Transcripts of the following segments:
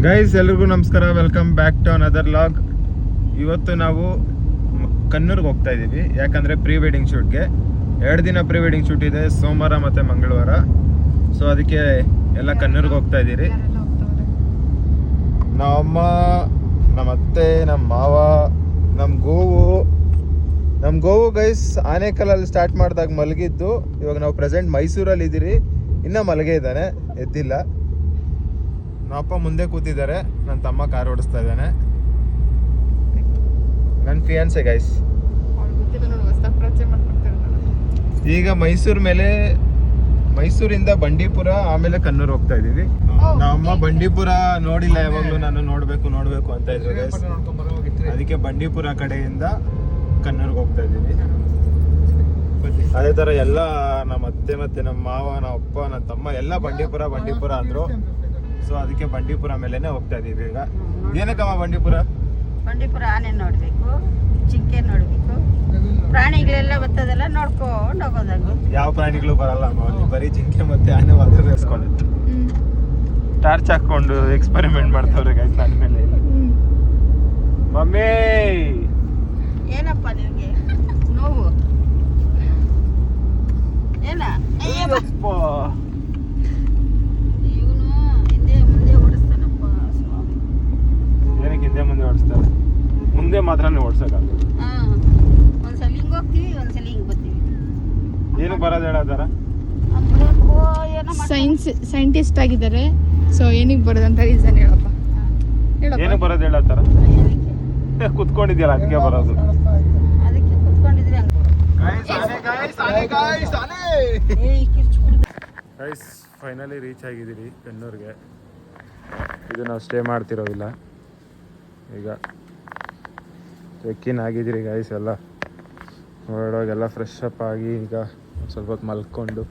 Guys ಎಲ್ರಿಗೂ ನಮಸ್ಕಾರ, welcome back to another vlog. ಇವತ್ತು ನಾವು ಕನ್ನೂರ್ಗೆ ಹೋಗ್ತಾ ಇದ್ದೀವಿ. ಯಾಕಂದರೆ ಪ್ರೀ ವೆಡ್ಡಿಂಗ್ ಶೂಟ್ಗೆ 2 ದಿನ ಪ್ರೀ ವೆಡ್ಡಿಂಗ್ ಶೂಟ್ ಇದೆ, ಸೋಮವಾರ ಮತ್ತು ಮಂಗಳವಾರ. ಸೊ ಅದಕ್ಕೆ ಎಲ್ಲ ಕನ್ನೂರ್ಗೆ ಹೋಗ್ತಾ ಇದ್ದೀರಿ. ನಮ್ಮಮ್ಮ, ನಮ್ಮ ಅತ್ತೆ, ನಮ್ಮ ಮಾವ, ನಮ್ಮ ಗೋವು ಗೈಸ್ ಆನೇಕಲ್ಲಲ್ಲಿ ಸ್ಟಾರ್ಟ್ ಮಾಡಿದಾಗ ಮಲಗಿದ್ದು. ಇವಾಗ ನಾವು ಪ್ರೆಸೆಂಟ್ ಮೈಸೂರಲ್ಲಿ ಇದ್ದೀರಿ. ಇನ್ನೂ ಮಲಗೇ ಇದ್ದಾನೆ, ಎದ್ದಿಲ್ಲ. ನಮ್ಮಪ್ಪ ಮುಂದೆ ಕೂತಿದ್ದಾರೆ, ನನ್ನ ತಮ್ಮ ಕಾರ್ ಓಡಿಸ್ತಾ ಇದ್ದಾನೆ. ನನ್ನ ಫಿಯಾನ್ಸೆ ಗೈಸ್. ಈಗ ಮೈಸೂರಿಂದ ಬಂಡೀಪುರ, ಆಮೇಲೆ ಕನ್ನೂರು ಹೋಗ್ತಾ ಇದೀವಿ. ನಮ್ಮಮ್ಮ ಬಂಡೀಪುರ ನೋಡಿಲ್ಲ, ಯಾವಾಗಲೂ ನಾನು ನೋಡ್ಬೇಕು ಅಂತ ಇದ್ರು ಗೈಸ್. ಅದಕ್ಕೆ ಬಂಡೀಪುರ ಕಡೆಯಿಂದ ಕನ್ನೂರ್ಗೆ ಹೋಗ್ತಾ ಇದೀವಿ. ಅದೇ ತರ ಎಲ್ಲ ನಮ್ಮ ಅತ್ತೆ ಮತ್ತೆ ನಮ್ಮ ಮಾವ, ನಮ್ಮ ಅಪ್ಪ, ನನ್ನ ತಮ್ಮ ಎಲ್ಲ ಬಂಡೀಪುರ ಅಂದ್ರು. ಸೊ ಅದಕ್ಕೆ ಬಂಡೀಪುರ ಮೇಲೆನೆ ಹೋಗ್ತಾ ಇದೀವಿ ಈಗ. ಏನಕ್ಕಮ್ಮ ಬಂಡೀಪುರ ಆನೆ ನೋಡ್ಬೇಕು, ಜಿಂಕೆ ನೋಡ್ಬೇಕು, ಪ್ರಾಣಿಗಳೆಲ್ಲ ಬರ್ತದಲ್ಲ ನೋಡ್ಕೊಂಡು ಹೋಗೋದಾಗ. ಯಾವ ಪ್ರಾಣಿಗಳು ಬರಲ್ಲ ಅಲ್ಲಿ, ಬರೀ ಜಿಂಕೆ ಮತ್ತೆ ಆನೆ ಮಾತ್ರ ನಿಲ್ಸ್ಕೊಂಡಿತ್ತು. ಟಾರ್ಚ್ ಹಾಕೊಂಡು ಎಕ್ಸ್ಪೆರಿಮೆಂಟ್ ಮಾಡ್ತಾವ್ರೆ ಗೈಸ್ ನನ್ನ ಮೇಲೆ. ಮಮ್ಮಿ ಏನಪ್ಪ ನಿನ್ಗೆ ನೋವು ಏನ? ಇವನು ಹಿಂದೆ ಮುಂದೆ ಓಡಿಸ್ತಾನಪ್ಪ ಸ್ವಾಮಿ. ಏನಕ್ಕೆ ಹಿಂದೆ ಮುಂದೆ ಓಡಿಸ್ತಾರೆ? ಮುಂದೆ ಮಾತ್ರನೇ ಓಡಿಸೋಕ್ಕಾಗ. ಒಂದ್ಸಲ ಹಿಂಗ್ ಹೋಗ್ತೀವಿ, ಒಂದ್ಸಲ ಹಿಂಗ್ ಬರ್ತೀವಿ. ಏನು ಬರೋದು ಹೇಳೋದಾರ? ಸೈಂಟಿಸ್ಟ್ ಆಗಿದ್ದಾರೆ. ಸೊ ಏನಿಗೆ ಬರೋದಂತ ರೀಸನ್ ಹೇಳಪ್ಪ. ಏನಕ್ಕೆ ಬರೋದು ಹೇಳತ್ತಾರ? ಕುತ್ಕೊಂಡಿದ್ಯಲ್ಲ ಅದಕ್ಕೆ ಬರೋದು. ಅದಕ್ಕೆ ಕುತ್ಕೊಂಡಿದ್ವಿ ಹಂಗ. ಗೈಸ್ ಫೈನಲಿ ರೀಚ್ ಆಗಿದ್ದೀರಿ ಕನ್ನೂರ್ಗೆ. ಇದು ನಾವು ಸ್ಟೇ ಮಾಡ್ತಿರೋದಿಲ್ಲ. ಈಗ ಚೆಕ್ಕಿನ್ ಆಗಿದ್ದೀರಿ ಗೈಸ್. ಎಲ್ಲ ಹೊರಡೋಗೆಲ್ಲ ಫ್ರೆಶ್ ಅಪ್ ಆಗಿ ಈಗ ಸ್ವಲ್ಪ ಹೊತ್ತು ಮಲ್ಕೊಂಡು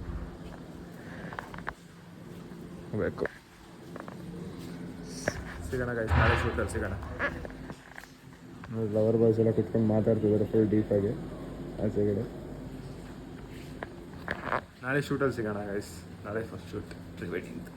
ಹೋಗ್ಬೇಕು. ಸಿಗೋಣ ಗೈಸ್, ನಾಳೆ ಶೂಟಲ್ಲಿ ಸಿಗೋಣ. ಲವರ್ ಬಾಯ್ಸ್ ಎಲ್ಲ ಕುತ್ಕೊಂಡು ಮಾತಾಡ್ತಿದ್ದಾರೆ ಫುಲ್ ಡೀಪಾಗಿ ಆಚೆಗಡೆ. ನಾಳೆ ಶೂಟಲ್ಲಿ ಸಿಗೋಣ ಗೈಸ್. ನಾಳೆ ಫಸ್ಟ್ ಶೂಟ್ ಪ್ರೀ ವೆಡ್ಡಿಂಗ್.